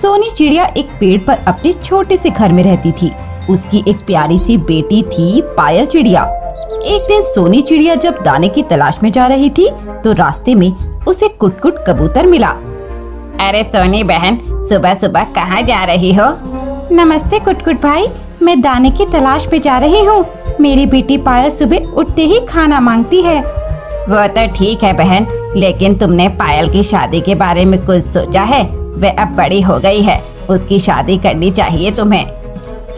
सोनी चिड़िया एक पेड़ पर अपने छोटे से घर में रहती थी। उसकी एक प्यारी सी बेटी थी पायल चिड़िया। एक दिन सोनी चिड़िया जब दाने की तलाश में जा रही थी तो रास्ते में उसे कुटकुट कबूतर मिला। अरे सोनी बहन, सुबह सुबह कहाँ जा रही हो? नमस्ते कुटकुट भाई, मैं दाने की तलाश में जा रही हूँ। मेरी बेटी पायल सुबह उठते ही खाना मांगती है। वो तो ठीक है बहन, लेकिन तुमने पायल की शादी के बारे में कुछ सोचा है? वह अब बड़ी हो गई है, उसकी शादी करनी चाहिए तुम्हें।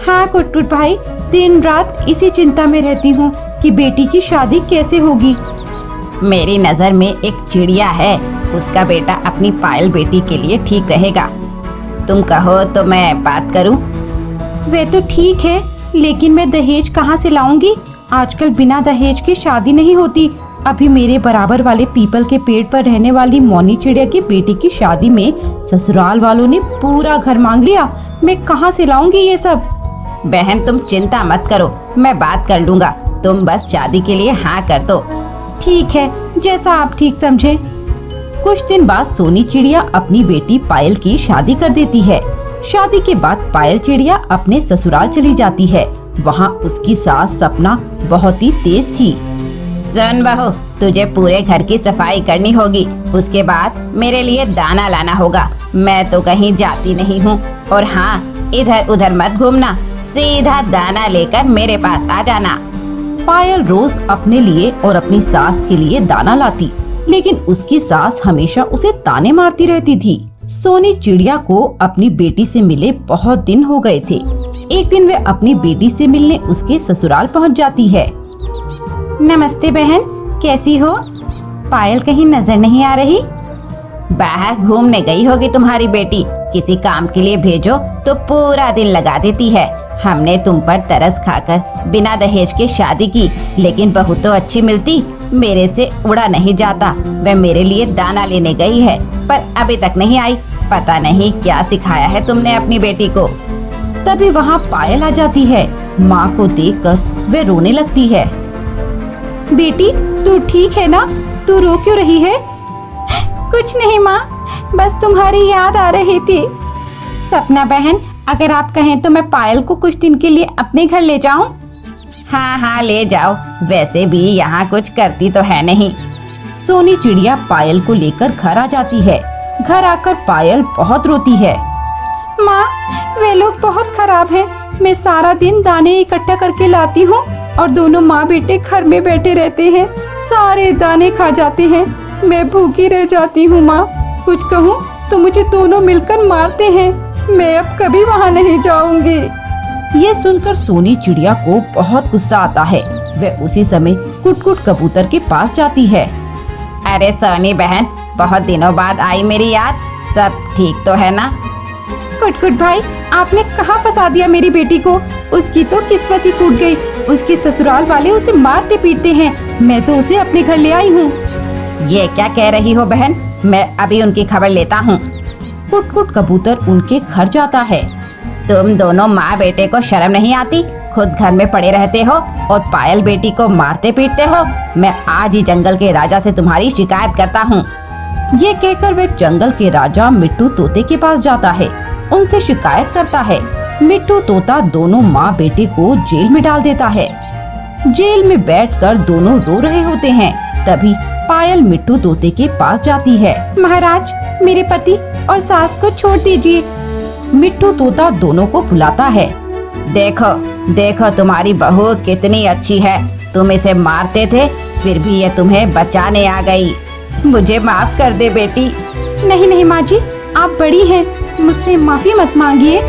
हाँ कुटकुट भाई, दिन रात इसी चिंता में रहती हूँ कि बेटी की शादी कैसे होगी। मेरी नजर में एक चिड़िया है, उसका बेटा अपनी पायल बेटी के लिए ठीक रहेगा। तुम कहो तो मैं बात करूं? वे तो ठीक है, लेकिन मैं दहेज कहाँ से लाऊंगी? आजकल बिना दहेज के शादी नहीं होती। अभी मेरे बराबर वाले पीपल के पेड़ पर रहने वाली मोनी चिड़िया की बेटी की शादी में ससुराल वालों ने पूरा घर मांग लिया। मैं कहाँ से लाऊंगी ये सब? बहन तुम चिंता मत करो, मैं बात कर लूँगा। तुम बस शादी के लिए हाँ कर दो। ठीक है, जैसा आप ठीक समझे। कुछ दिन बाद सोनी चिड़िया अपनी बेटी पायल की शादी कर देती है। शादी के बाद पायल चिड़िया अपने ससुराल चली जाती है। वहाँ उसकी सास सपना बहुत ही तेज थी। सुन बहू, तुझे पूरे घर की सफाई करनी होगी, उसके बाद मेरे लिए दाना लाना होगा। मैं तो कहीं जाती नहीं हूँ। और हाँ, इधर उधर मत घूमना, सीधा दाना लेकर मेरे पास आ जाना। पायल रोज अपने लिए और अपनी सास के लिए दाना लाती, लेकिन उसकी सास हमेशा उसे ताने मारती रहती थी। सोनी चिड़िया को अपनी बेटी से मिले बहुत दिन हो गए थे। एक दिन वे अपनी बेटी से मिलने उसके ससुराल पहुंच जाती है। नमस्ते बहन, कैसी हो? पायल कहीं नजर नहीं आ रही? बाहर घूमने गई होगी तुम्हारी बेटी, किसी काम के लिए भेजो तो पूरा दिन लगा देती है। हमने तुम पर तरस खाकर बिना दहेज के शादी की, लेकिन बहू तो अच्छी मिलती, मेरे से उड़ा नहीं जाता। वह मेरे लिए दाना लेने गई है, पर अभी तक नहीं आई। पता नहीं क्या सिखाया है तुमने अपनी बेटी को। तभी वहाँ पायल आ जाती है। माँ को देखकर वे रोने लगती है। बेटी, तू ठीक है ना? तू रो क्यों रही है? कुछ नहीं माँ, बस तुम्हारी याद आ रही थी। सपना बहन, अगर आप कहें तो मैं पायल को कुछ दिन के लिए अपने घर ले जाऊं? हाँ हाँ ले जाओ, वैसे भी यहाँ कुछ करती तो है नहीं। सोनी चिड़िया पायल को लेकर घर आ जाती है। घर आकर पायल बहुत रोती है। माँ, वे लोग बहुत खराब हैं। मैं सारा दिन दाने इकट्ठा करके लाती हूँ और दोनों माँ बेटे घर में बैठे रहते हैं, सारे दाने खा जाते हैं। मैं भूखी रह जाती हूँ माँ। कुछ कहूँ तो मुझे दोनों मिलकर मारते हैं। मैं अब कभी वहाँ नहीं जाऊंगी। ये सुनकर सोनी चिड़िया को बहुत गुस्सा आता है। वह उसी समय कुटकुट कबूतर के पास जाती है। अरे सोनी बहन, बहुत दिनों बाद आई मेरी याद, सब ठीक तो है ना? कुटकुट भाई, आपने कहाँ फंसा दिया मेरी बेटी को? उसकी तो किस्मत ही फूट गई। उसके ससुराल वाले उसे मारते पीटते हैं। मैं तो उसे अपने घर ले आई हूँ। ये क्या कह रही हो बहन? मैं अभी उनकी खबर लेता हूँ। कुटकुट कबूतर उनके घर जाता है। तुम दोनों माँ बेटे को शर्म नहीं आती? खुद घर में पड़े रहते हो और पायल बेटी को मारते पीटते हो। मैं आज ही जंगल के राजा से तुम्हारी शिकायत करता हूँ। ये कहकर वे जंगल के राजा मिट्टू तोते के पास जाता है। उनसे शिकायत करता है। मिट्टू तोता दोनों माँ बेटे को जेल में डाल देता है। जेल में बैठकर दोनों रो रहे होते हैं। तभी पायल मिट्टू तोते के पास जाती है। महाराज, मेरे पति और सास को छोड़ दीजिए। मिट्टू तोता दोनों को बुलाता है। देखो देखो, तुम्हारी बहू कितनी अच्छी है। तुम इसे मारते थे, फिर भी ये तुम्हें बचाने आ गई। मुझे माफ कर दे बेटी। नहीं नहीं माँ जी, आप बड़ी हैं, मुझसे माफी मत मांगिए।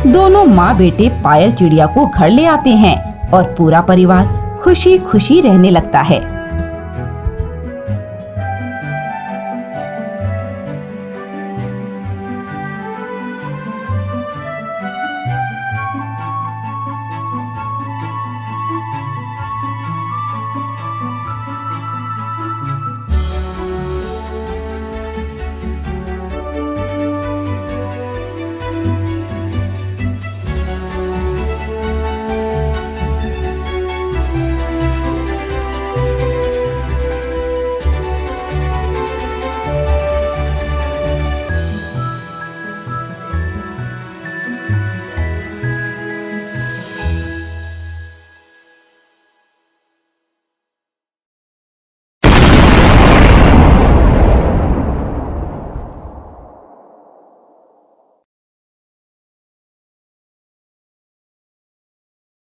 दोनों माँ बेटे पायल चिड़िया को घर ले आते हैं और पूरा परिवार खुशी खुशी रहने लगता है।